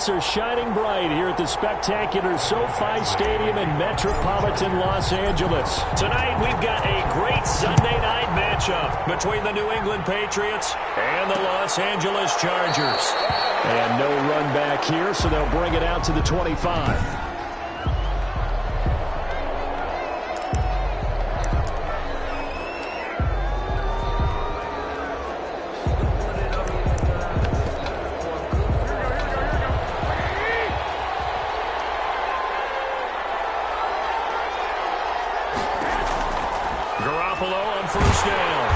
lights are shining bright here at the spectacular SoFi Stadium in metropolitan Los Angeles. Tonight, we've got a great Sunday night matchup between the New England Patriots and the Los Angeles Chargers. And no run back here, so they'll bring it out to the 25. First down.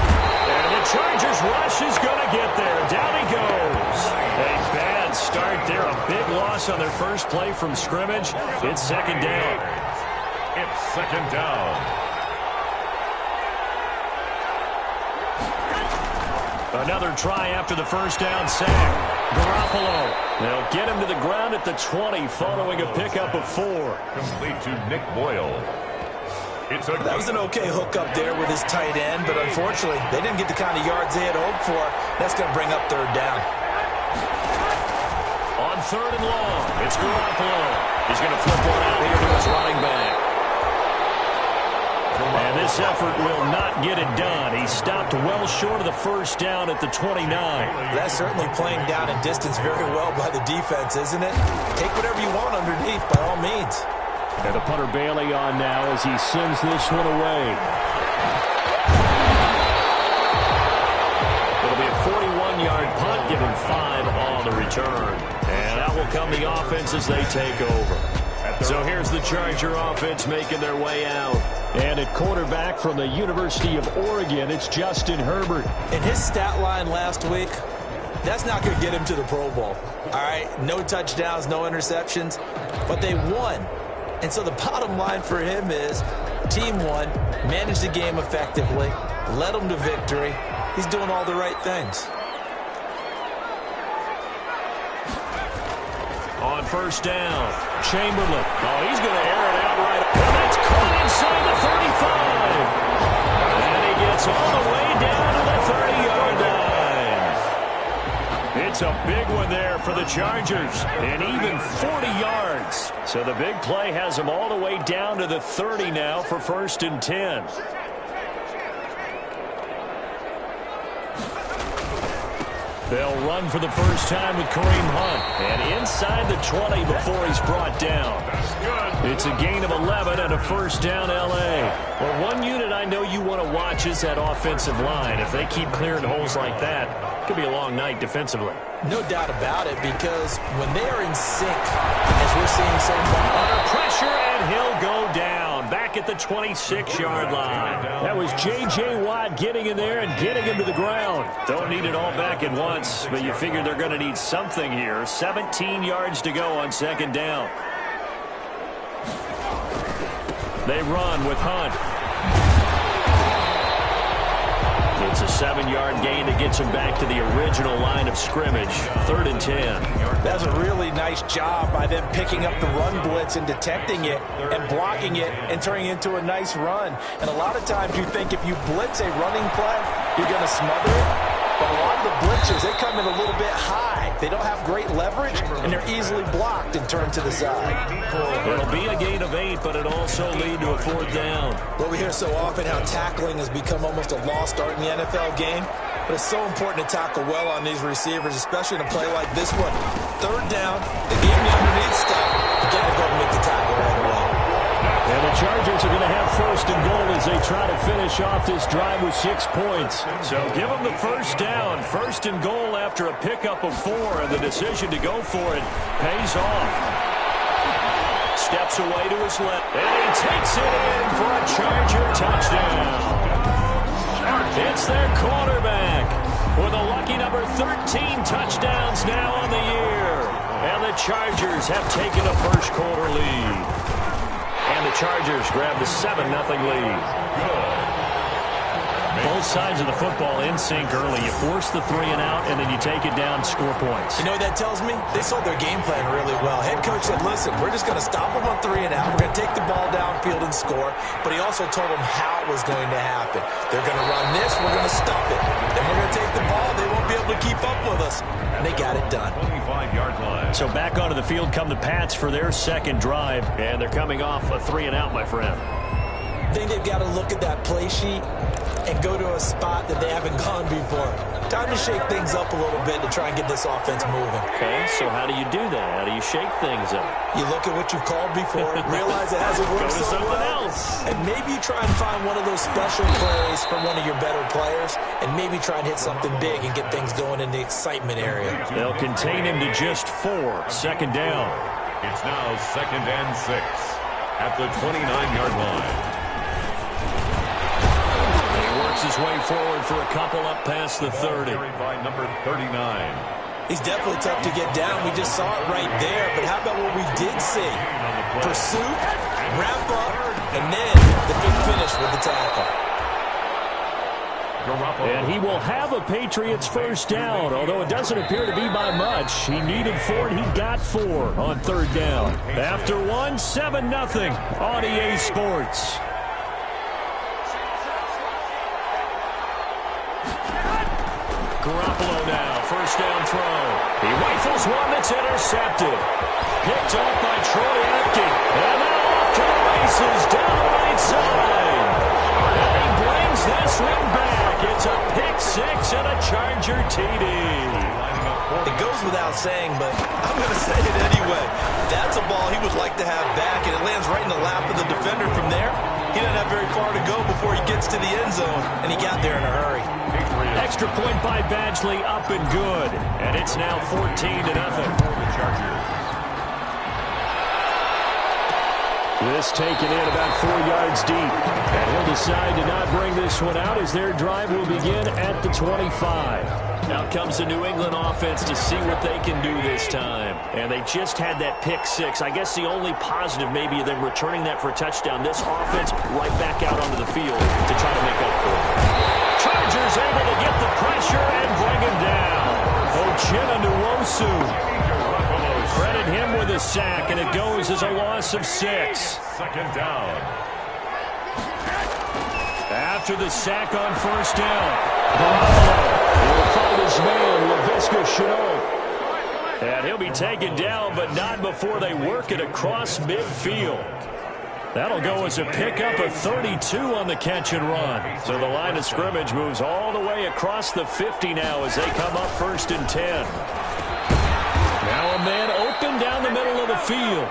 And the Chargers rush is going to get there. Down he goes. A bad start there. A big loss on their first play from scrimmage. It's second down. It's second down. Another try after the first down sack. Garoppolo. They'll get him to the ground at the 20 following a pickup of 4. Complete to Nick Boyle. That was an okay hook up there with his tight end, but unfortunately, they didn't get the kind of yards they had hoped for. That's going to bring up third down. On third and long, it's Garoppolo. He's going to flip one out here to his running back. And this effort will not get it done. He stopped well short of the first down at the 29. That's certainly playing down and distance very well by the defense, isn't it? Take whatever you want underneath, by all means. And the punter Bailey on now as he sends this one away. It'll be a 41-yard punt, giving 5 on the return. And that will come the offense as they take over. So here's the Charger offense making their way out. And at quarterback from the University of Oregon, it's Justin Herbert. In his stat line last week, that's not going to get him to the Pro Bowl. All right, no touchdowns, no interceptions, but they won. And so the bottom line for him is team won, managed the game effectively, led them to victory. He's doing all the right things. On first down, Chamberlain. Oh, he's going to air it out right. And that's caught inside the 35. And he gets all the way down to the 30-yard line. It's a big one there for the Chargers, and even 40 yards. So the big play has them all the way down to the 30 now for first and 10. They'll run for the first time with Kareem Hunt. And inside the 20 before he's brought down. It's a gain of 11 and a first down L.A. Well, one unit I know you want to watch is that offensive line. If they keep clearing holes like that, it could be a long night defensively. No doubt about it, because when they are in sync, as we're seeing so far, under pressure, and he'll go down. Back at the 26-yard line. That was J.J. Watt getting in there and getting him to the ground. Don't need it all back at once, but you figure they're going to need something here. 17 yards to go on second down. They run with Hunt. It's a 7-yard gain that gets him back to the original line of scrimmage. Third and 10. That's a really nice job by them picking up the run blitz and detecting it and blocking it and turning it into a nice run. And a lot of times you think if you blitz a running play, you're going to smother it. But a lot of the blitzers, they come in a little bit high. They don't have great leverage, and they're easily blocked and turned to the side. It'll be a gain of 8, but it'll also lead to a fourth down. Well, we hear so often how tackling has become almost a lost art in the NFL game. But it's so important to tackle well on these receivers, especially in a play like this one. Third down, they gave me underneath stuff. You got to go and make the tackle right away. And the Chargers are going to have first and goal as they try to finish off this drive with 6 points. So give them the first down. First and goal after a pickup of 4, and the decision to go for it pays off. Steps away to his left, and he takes it in for a Charger touchdown. It's their quarterback with a lucky number 13 touchdowns now on the year. And the Chargers have taken a first quarter lead. And the Chargers grab the 7-0 lead. Both sides of the football in sync early. You force the 3 and out, and then you take it down, score points. You know what that tells me? They sold their game plan really well. Head coach said, listen, we're just going to stop them on 3 and out. We're going to take the ball downfield and score. But he also told them how it was going to happen. They're going to run this. We're going to stop it. Then we're going to take the ball. They won't be able to keep up with us. And they got it done. 25-yard line. So back onto the field come the Pats for their second drive. And they're coming off a 3 and out, my friend. I think they've got to look at that play sheet and go to a spot that they haven't gone before. Time to shake things up a little bit to try and get this offense moving. Okay, so how do you do that? How do you shake things up? You look at what you've called before, realize it hasn't worked Go to so something well, else. and maybe you try and find one of those special plays from one of your better players, and maybe try and hit something big and get things going in the excitement area. They'll contain him to just 4. Second down. It's now 2nd and 6 at the 29-yard line. His way forward for a couple up past the 30. By number 39. He's definitely tough to get down. We just saw it right there. But how about what we did see? Pursuit, wrap up, and then the big finish with the tackle. And he will have a Patriots first down, although it doesn't appear to be by much. He needed 4, and he got 4 on 3rd down. After 1, 7-0 on EA Sports. Garoppolo now, first down throw. He rifles one that's intercepted. Picked off by Troy Apke. And now off to the races down the right side. And he brings this one back. It's a pick-6 and a Charger TD. It goes without saying, but I'm going to say it anyway. That's a ball he would like to have back, and it lands right in the lap of the defender from there. He doesn't have very far to go before he gets to the end zone, and he got there in a hurry. Extra point by Badgley, up and good. And it's now 14-0. This taken in about 4 yards deep. And he'll decide to not bring this one out as their drive will begin at the 25. Out comes the New England offense to see what they can do this time. And they just had that pick-6. I guess the only positive maybe of them returning that for a touchdown. This offense right back out onto the field to try to make up for it. Chargers able to get the pressure and bring him down. Uchenna-Nwosu. Credit him with a sack, and it goes as a loss of 6. 2nd down. After the sack on first down, Garoppolo will find his man, Laviska Shenault. And he'll be taken down, but not before they work it across midfield. That'll go as a pickup of 32 on the catch and run. So the line of scrimmage moves all the way across the 50 now as they come up 1st and 10. Now a man open down the middle of the field.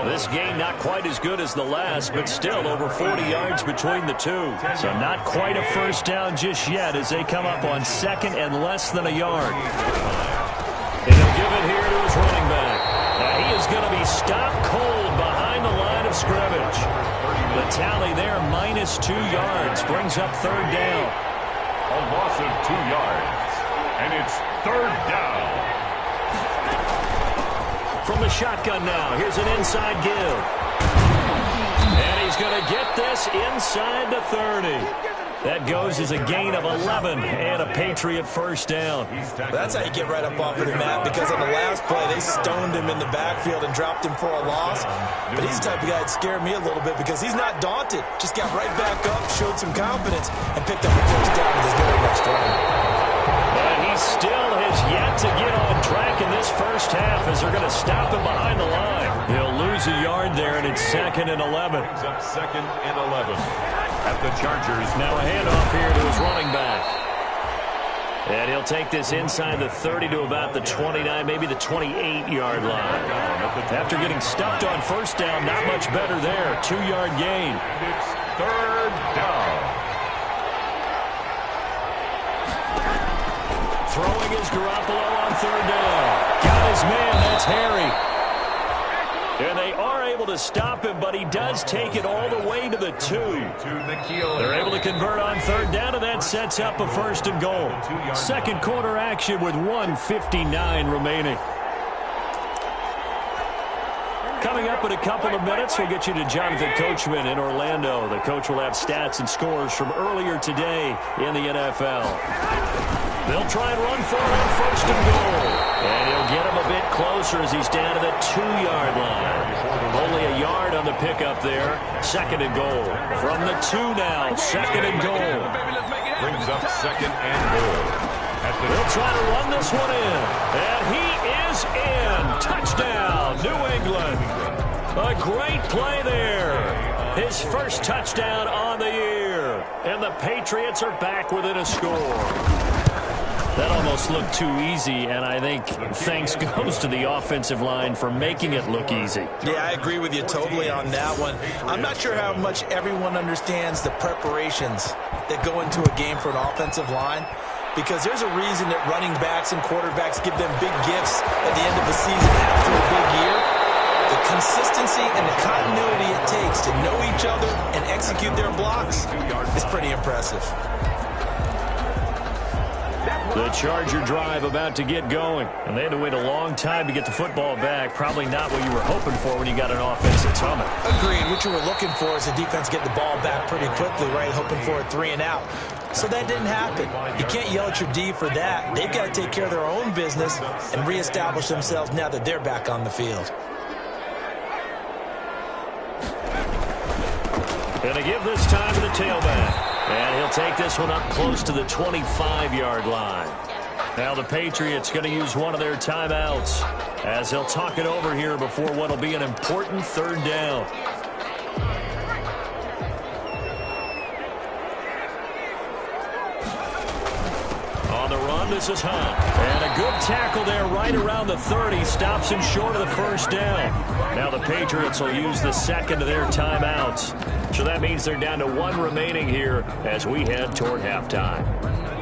This game not quite as good as the last, but still over 40 yards between the two. So not quite a first down just yet as they come up on 2nd and less than a yard. And he'll give it here to his running back. Now he is going to be stopped cold behind the line of scrimmage. The tally there, -2 yards, brings up 3rd down. A loss of 2 yards. And it's 3rd down. From the shotgun now, here's an inside give. And he's going to get this inside the 30. That goes as a gain of 11 and a Patriot first down. That's how you get right up off of the mat, because on the last play, they stoned him in the backfield and dropped him for a loss. But he's the type of guy that scared me a little bit because he's not daunted. Just got right back up, showed some confidence, and picked up a first down with his very next run. But he still has yet to get on track in this first half as they're going to stop him behind the line. He'll lose a yard there, and it's 2nd and 11. Brings up 2nd and 11 at the Chargers. Now a handoff here to his running back. And he'll take this inside the 30 to about the 29, maybe the 28-yard line. After getting stuffed on first down, not much better there. 2-yard gain. It's 3rd down. Throwing is Garoppolo on 3rd down. Got his man, that's Harry. And they are able to stop him, but he does take it all the way to the 2. They're able to convert on 3rd down, and that sets up a 1st and goal. 2nd quarter action with 1:59 remaining. Coming up in a couple of minutes, we'll get you to Jonathan Coachman in Orlando. The coach will have stats and scores from earlier today in the NFL. They'll try and run for it on first and goal. And he'll get him a bit closer as he's down to the 2-yard line. Only a yard on the pickup there. Second and goal. From the 2 now, second and goal. Brings up second and goal. They'll try to run this one in. And he is in. Touchdown, New England. A great play there. His first touchdown on the year. And the Patriots are back within a score. That almost looked too easy, and I think thanks goes to the offensive line for making it look easy. Yeah, I agree with you totally on that one. I'm not sure how much everyone understands the preparations that go into a game for an offensive line, because there's a reason that running backs and quarterbacks give them big gifts at the end of the season after a big year. The consistency and the continuity it takes to know each other and execute their blocks is pretty impressive. The Charger drive about to get going, and they had to wait a long time to get the football back. Probably not what you were hoping for when you got an offense that's humming. Agreed. What you were looking for is the defense get the ball back pretty quickly, right? Hoping for a 3-and-out. So that didn't happen. You can't yell at your D for that. They've got to take care of their own business and reestablish themselves now that they're back on the field. Going to give this time to the tailback. And he'll take this one up close to the 25-yard line. Now the Patriots going to use one of their timeouts as they'll talk it over here before what will be an important third down. On the run, this is Hunt. And a good tackle there right around the 30. Stops him short of the first down. Now the Patriots will use the second of their timeouts. So that means they're down to 1 remaining here as we head toward halftime.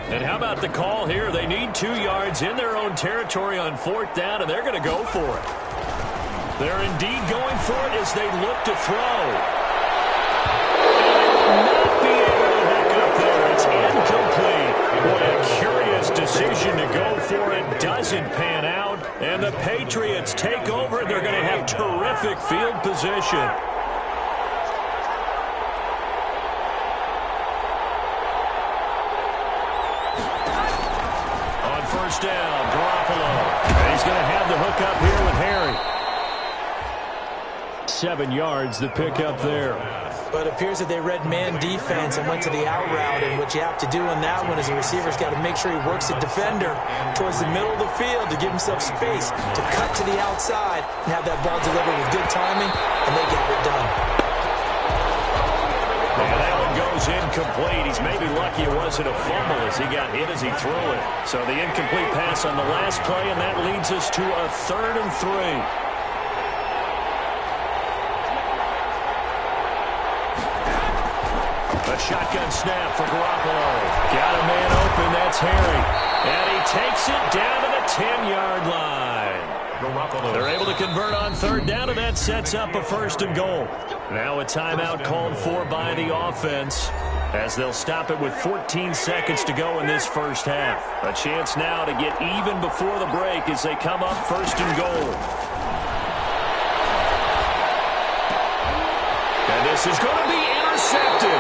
And how about the call here? They need 2 yards in their own territory on 4th down, and they're going to go for it. They're indeed going for it as they look to throw. And they will not be able to hook up there. It's incomplete. What a curious decision to go for it. Doesn't pan out. And the Patriots take over. They're going to have terrific field position. First down, Garoppolo. And he's going to have the hook up here with Harry. 7 yards, the pick up there. But it appears that they read man defense and went to the out route, and what you have to do in that one is the receiver's got to make sure he works the defender towards the middle of the field to give himself space to cut to the outside and have that ball delivered with good timing, and they get it done. And that one goes incomplete. He's maybe lucky it wasn't a fumble as he got hit as he threw it. So the incomplete pass on the last play, and that leads us to a 3rd and 3. A shotgun snap for Garoppolo. Got a man open, that's Harry. And he takes it down to the 10-yard line. They're able to convert on 3rd down, and that sets up a 1st and goal. Now a timeout called for by the offense as they'll stop it with 14 seconds to go in this first half. A chance now to get even before the break as they come up 1st and goal. And this is going to be intercepted.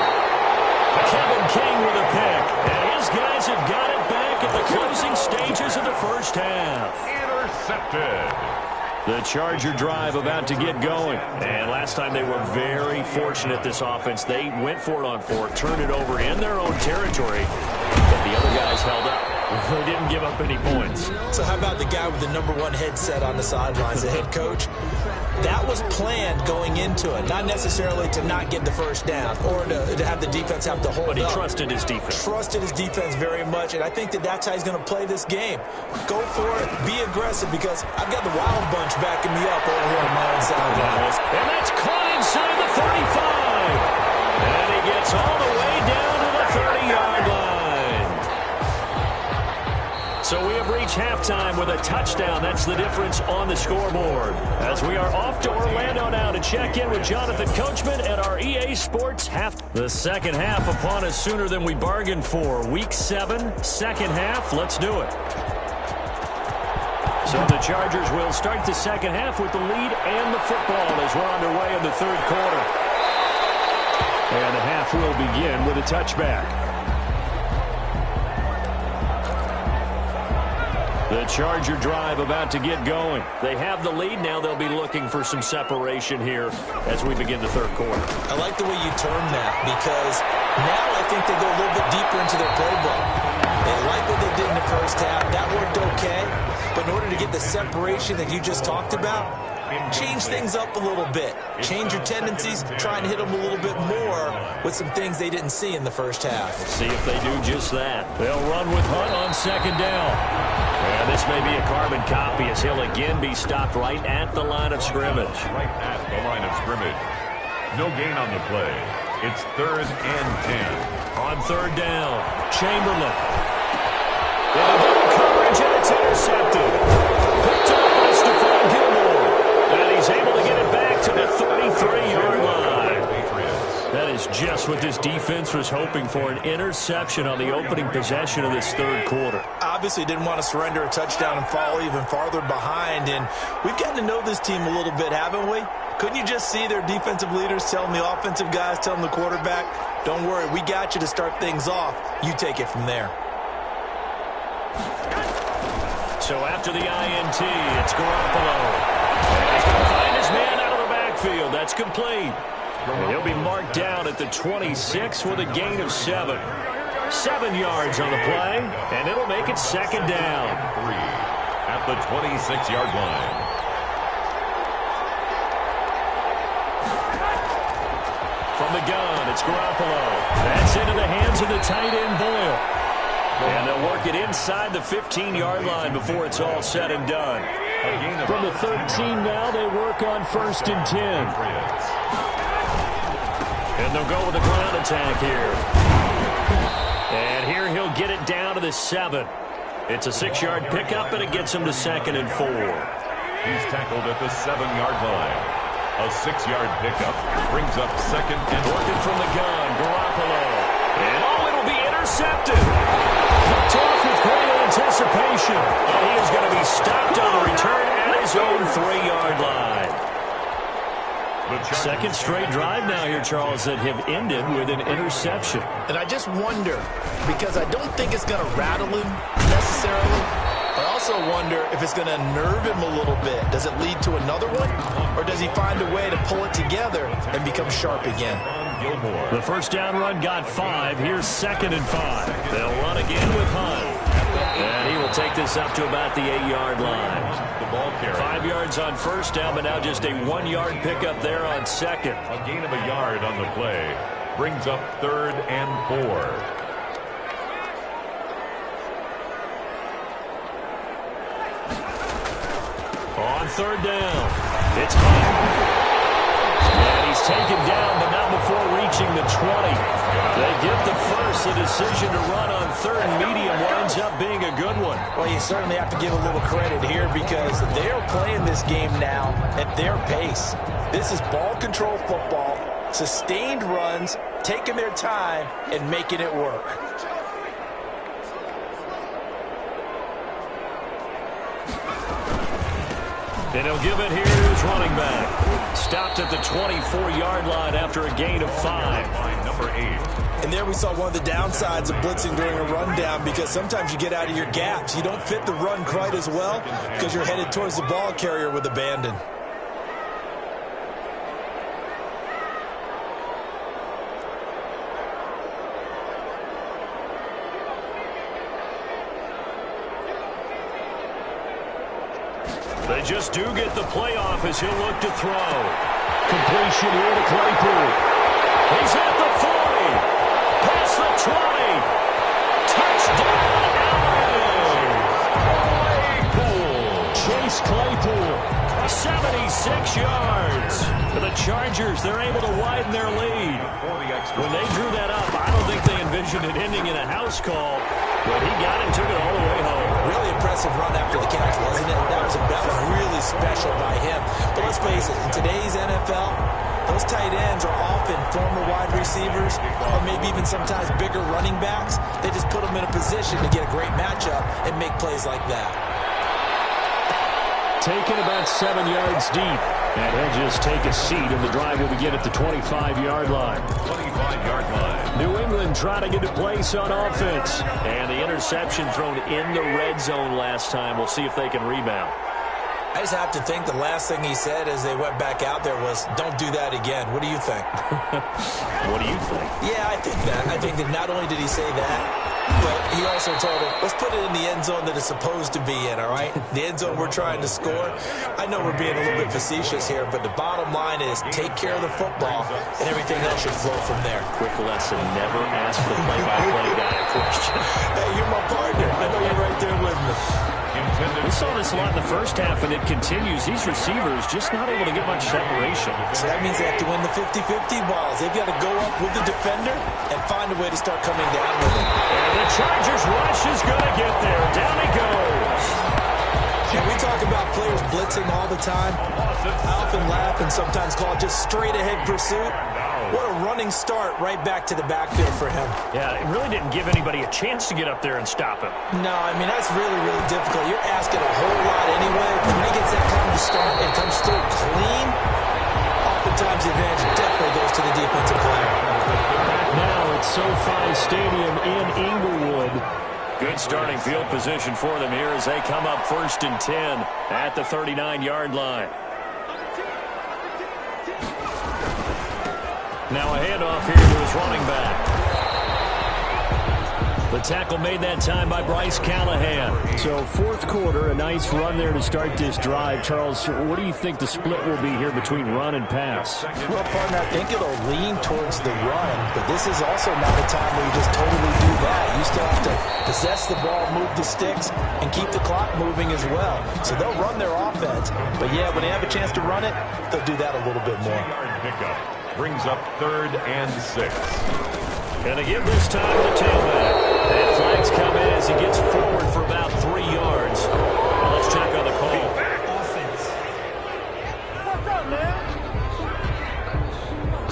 Kevin King with a pick. And his guys have got it back at the closing stages of the first half. Intercepted. The Charger drive about to get going. And last time they were very fortunate, this offense. They went for it on 4, turned it over in their own territory, but the other guys held up. They didn't give up any points. So how about the guy with the #1 headset on the sidelines, the head coach? That was planned going into it, not necessarily to not get the first down or to have the defense have to hold up. But he trusted his defense. Trusted his defense very much, and I think that that's how he's going to play this game. Go for it, be aggressive, because I've got the Wild Bunch backing me up over here on my own sideline. And that's caught inside the 35. And he gets all the way down to the 30-yard line. So we have reached halftime with a touchdown. That's the difference on the scoreboard. As we are off to Orlando now to check in with Jonathan Coachman at our EA Sports half. The second half upon us sooner than we bargained for. Week 7, second half. Let's do it. So the Chargers will start the second half with the lead and the football as we're underway in the third quarter. And the half will begin with a touchback. The Charger drive about to get going. They have the lead. Now they'll be looking for some separation here as we begin the third quarter. I like the way you term that because now I think they go a little bit deeper into their playbook. They like what they did in the first half. That worked okay. But in order to get the separation that you just talked about, change things up a little bit. Change your tendencies. Try and hit them a little bit more with some things they didn't see in the first half. We'll see if they do just that. They'll run with Hunt on second down. And this may be a carbon copy as he'll again be stopped right at the line of scrimmage. Right at the line of scrimmage. No gain on the play. It's 3rd and 10. On third down, Chamberlain. Coverage, and it's intercepted. Picked up by Stephon Gilmore. And he's able to get it back to the 33-yard line. That is just what this defense was hoping for, an interception on the opening possession of this third quarter. Obviously didn't want to surrender a touchdown and fall even farther behind. And we've gotten to know this team a little bit, haven't we? Couldn't you just see their defensive leaders telling the offensive guys, telling the quarterback, don't worry, we got you to start things off. You take it from there. So after the INT, it's Garoppolo. And he's going to find his man out of the backfield. That's complete. And he'll be marked down at the 26 with a gain of 7. 7 yards on the play, and it'll make it second down. 3 at the 26-yard line. From the gun, it's Garoppolo. That's into the hands of the tight end, Boyle. And they'll work it inside the 15-yard line before it's all said and done. From the 13 now, they work on 1st and 10. And they'll go with a ground attack here. And here he'll get it down to the 7. It's a 6-yard pickup, and it gets him to 2nd and 4. He's tackled at the 7-yard line. A 6-yard pickup brings up 2nd and working from the gun, Garoppolo. And it'll be intercepted. Picked off with great anticipation. And he is going to be stopped on the return at his own 3-yard line. Second straight drive now here, Charles, that have ended with an interception. And I just wonder, because I don't think it's going to rattle him necessarily. I also wonder if it's going to nerve him a little bit. Does it lead to another one? Or does he find a way to pull it together and become sharp again? The first down run got 5. Here's 2nd and 5. They'll run again with Hunt. And he will take this up to about the 8-yard line. 5 yards on first down, but now just a 1-yard pickup there on 2nd. A gain of a yard on the play brings up 3rd and 4. On third down, it's Hunt. And he's taken down, but not before reaching the 20. They get the first. The decision to run on 3rd and medium winds up being a good one. Well, you certainly have to give a little credit here because they're playing this game now at their pace. This is ball control football, sustained runs, taking their time, and making it work. And he'll give it here to his running back. Stopped at the 24-yard line after a gain of 5. Number 8. And there we saw one of the downsides of blitzing during a rundown because sometimes you get out of your gaps. You don't fit the run quite as well because you're headed towards the ball carrier with abandon. They just do get the playoff as he'll look to throw. Completion here to Claypool. He's at the 40. Past the 20. Touchdown, LA. Claypool. Chase Claypool. 76 yards. For the Chargers, they're able to widen their lead. When they drew that up, I don't think they envisioned it ending in a house call. But he got it, took it all the way home. Really impressive run after the catch, wasn't it? That was really special by him. But let's face it, in today's NFL, those tight ends are often former wide receivers or maybe even sometimes bigger running backs. They just put them in a position to get a great matchup and make plays like that. Taken about 7 yards deep. And he'll just take a seat, and the drive will begin at the 25-yard line. 25-yard line. New England trying to get a place on offense. And the interception thrown in the red zone last time. We'll see if they can rebound. I just have to think the last thing he said as they went back out there was, don't do that again. What do you think? What do you think? Yeah, I think that. I think that not only did he say that, but he also told him, let's put it in the end zone that it's supposed to be in, all right? The end zone we're trying to score. I know we're being a little bit facetious here, but the bottom line is take care of the football, and everything else should flow from there. Quick lesson, never ask the play-by-play guy a question. Hey, you're my partner. I know you're right there with me. We saw this a lot in the first half, and it continues. These receivers just not able to get much separation. So that means they have to win the 50-50 balls. They've got to go up with the defender and find a way to start coming down with him. And the Chargers rush is going to get there. Down he goes. And we talk about players blitzing all the time. I often laugh and sometimes call it just straight-ahead pursuit. What a running start right back to the backfield for him. Yeah, it really didn't give anybody a chance to get up there and stop him. No, I mean, that's really, really difficult. You're asking a whole lot anyway. When he gets that kind of start and comes through clean, oftentimes the advantage definitely goes to the defensive player. Now it's SoFi Stadium in Inglewood. Good starting field position for them here as they come up 1st and 10 at the 39-yard line. Now a handoff here to his running back. The tackle made that time by Bryce Callahan. So fourth quarter, a nice run there to start this drive. Charles, what do you think the split will be here between run and pass? Well, partner, I think it'll lean towards the run, but this is also not a time where you just totally do that. You still have to possess the ball, move the sticks, and keep the clock moving as well. So they'll run their offense, but yeah, when they have a chance to run it, they'll do that a little bit more. Pickup brings up 3rd and 6. And to give this time to the tailback. And flags come in as he gets forward for about 3 yards. Well, let's check on the call. Offense. What's up, man?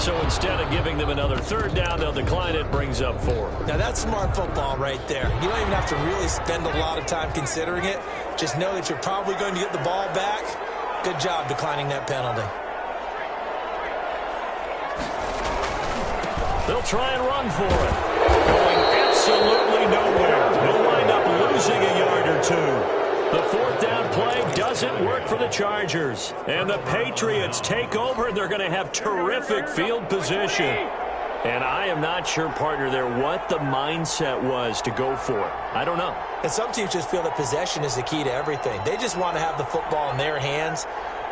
So instead of giving them another 3rd down, they'll decline it, brings up 4. Now that's smart football right there. You don't even have to really spend a lot of time considering it. Just know that you're probably going to get the ball back. Good job declining that penalty. They'll try and run for it. Going absolutely nowhere. They'll wind up losing a yard or 2. The 4th down play doesn't work for the Chargers. And the Patriots take over, and they're going to have terrific field position. And I am not sure, partner, there what the mindset was to go for it. I don't know. And some teams just feel that possession is the key to everything. They just want to have the football in their hands.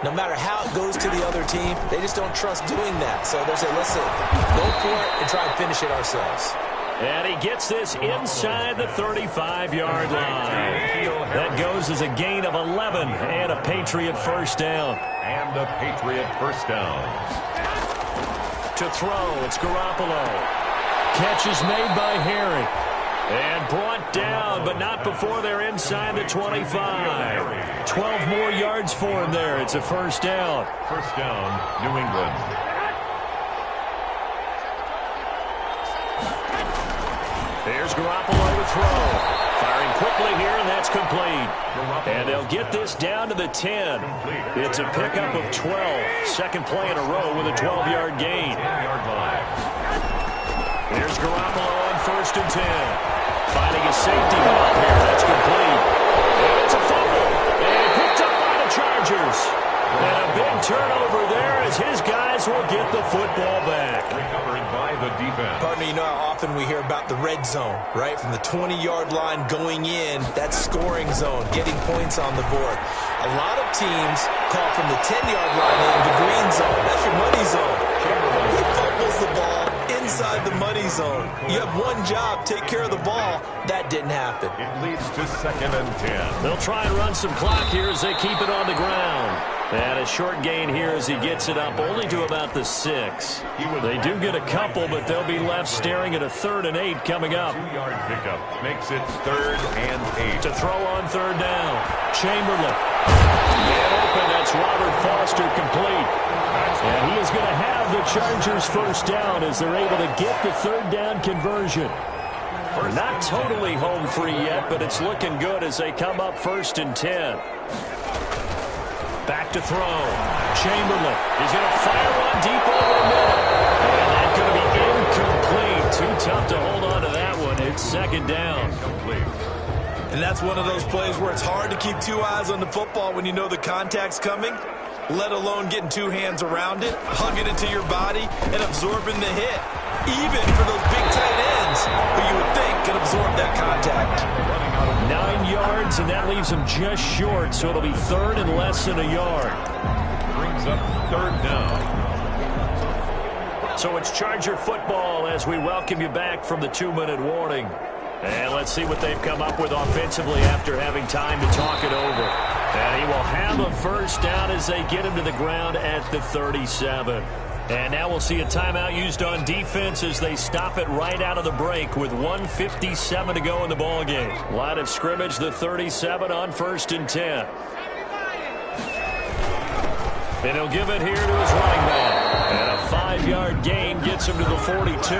No matter how it goes to the other team, they just don't trust doing that. So they say, listen, go for it and try and finish it ourselves. And he gets this inside the 35-yard line. That goes as a gain of 11 and a Patriot first down. And a Patriot first down. To throw, it's Garoppolo. Catch is made by Herring. And brought down, but not before they're inside the 25. 12 more yards for him there. It's a first down. First down, New England. Here's Garoppolo to throw. Firing quickly here, and that's complete. And they'll get this down to the 10. It's a pickup of 12. Second play in a row with a 12-yard gain. 10-yard line. Here's Garoppolo on 1st and 10. Finding a safety valve here. That's complete. And it's a fumble. And picked up by the Chargers. And a big turnover there as his guys will get the football back. Recovered by the defense. Partner, you know how often we hear about the red zone, right? From the 20-yard line going in, that scoring zone, getting points on the board. A lot of teams call from the 10-yard line in the green zone. That's your money zone. He fumbles the ball inside the money zone. You have one job, take care of the ball. That didn't happen. It leads to 2nd and 10. They'll try and run some clock here as they keep it on the ground. And a short gain here as he gets it up only to about the 6. They do get a couple, but they'll be left staring at a 3rd and 8 coming up. 2-yard pickup makes it 3rd and 8. To throw on 3rd down. Chamberlain. And open, that's Robert Foster complete. And he is going to have the Chargers first down as they're able to get the 3rd down conversion. We're not totally home free yet, but it's looking good as they come up 1st and 10. Back to throw. Chamberlain is going to fire one deep over the middle. And that's going to be incomplete. Too tough to hold on to that one. It's second down. And that's one of those plays where it's hard to keep two eyes on the football when you know the contact's coming, let alone getting two hands around it, hugging it to your body, and absorbing the hit. Even for those big tight ends who you would think could absorb that contact. 9 yards, and that leaves him just short, so it'll be third and less than a yard. Brings up third down. So it's Charger football as we welcome you back from the 2-minute warning. And let's see what they've come up with offensively after having time to talk it over. And he will have a first down as they get him to the ground at the 37. And now we'll see a timeout used on defense as they stop it right out of the break with 1:57 to go in the ballgame. Line of scrimmage, the 37 on 1st and 10. And he'll give it here to his running back. And a 5-yard gain gets him to the 42.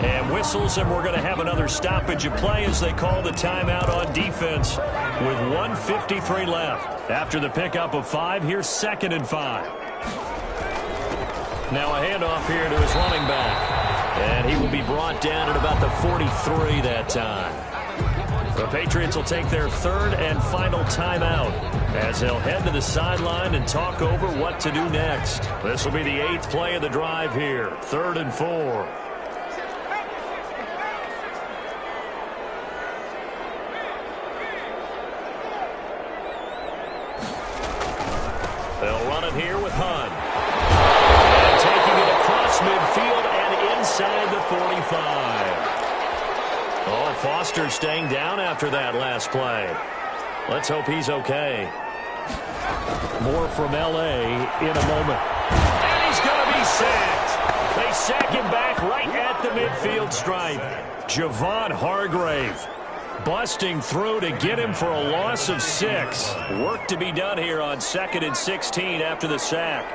And whistles, and we're going to have another stoppage of play as they call the timeout on defense with 1:53 left. After the pickup of 5, here's 2nd and 5. Now a handoff here to his running back. And he will be brought down at about the 43 that time. The Patriots will take their 3rd and final timeout as they'll head to the sideline and talk over what to do next. This will be the 8th play of the drive here. 3rd and 4. They'll run it here with Hunt. And taking it across midfield and inside the 45. Oh, Foster staying down after that last play. Let's hope he's okay. More from L.A. in a moment. And he's going to be sacked. They sack him back right at the midfield stripe. Javon Hargrave busting through to get him for a loss of 6. Work to be done here on 2nd and 16 after the sack.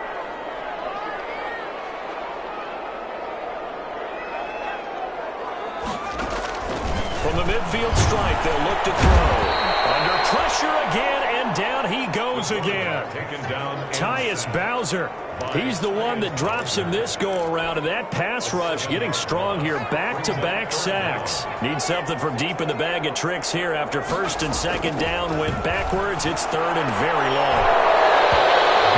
From the midfield stripe, they'll look to throw. Under pressure again, and down he goes again. Tyus Bowser. He's the one that drops him this go-around, and that pass rush getting strong here. Back-to-back sacks. Need something from deep in the bag of tricks here after 1st and 2nd down. Went backwards. It's 3rd and very long.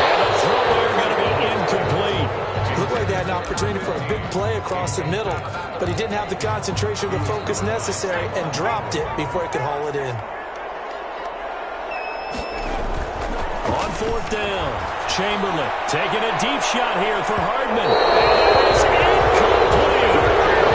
And the throw there going to be incomplete. Looked like they had an opportunity for a big play across the middle, but he didn't have the concentration or the focus necessary and dropped it before he could haul it in. On 4th down, Chamberlain taking a deep shot here for Hardman. And it is incomplete.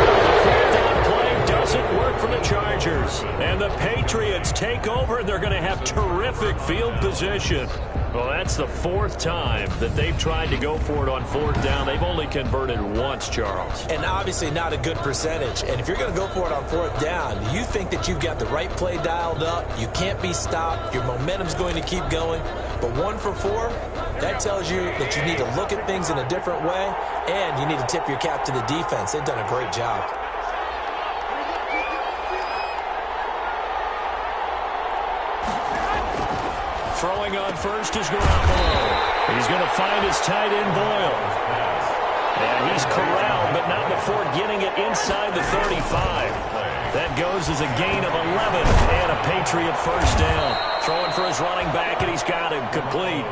The 4th down play doesn't work for the Chargers. And the Patriots take over, and they're going to have terrific field position. Well, that's the 4th time that they've tried to go for it on 4th down. They've only converted once, Charles. And obviously not a good percentage. And if you're going to go for it on 4th down, you think that you've got the right play dialed up. You can't be stopped. Your momentum's going to keep going. But 1 for 4, that tells you that you need to look at things in a different way, and you need to tip your cap to the defense. They've done a great job. Throwing on first is Garoppolo. He's going to find his tight end Boyle. And he's corralled, but not before getting it inside the 35. That goes as a gain of 11 and a Patriot first down. Throwing for his running back, and he's got him complete.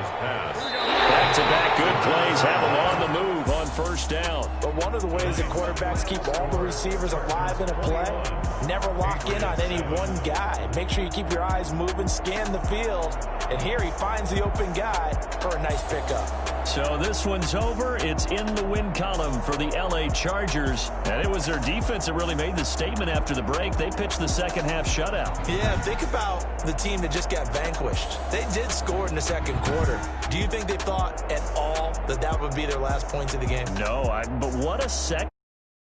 Back-to-back good plays have him on the move on 1st down. But one of the ways that quarterbacks keep all the receivers alive in a play, never lock in on any one guy. Make sure you keep your eyes moving, scan the field. And here he finds the open guy for a nice pickup. So this one's over. It's in the win column for the L.A. Chargers. And it was their defense that really made the statement after the break. They pitched the second half shutout. Yeah, think about the team that just got vanquished. They did score in the 2nd quarter. Do you think they thought at all that that would be their last points of the game? No, but what a second.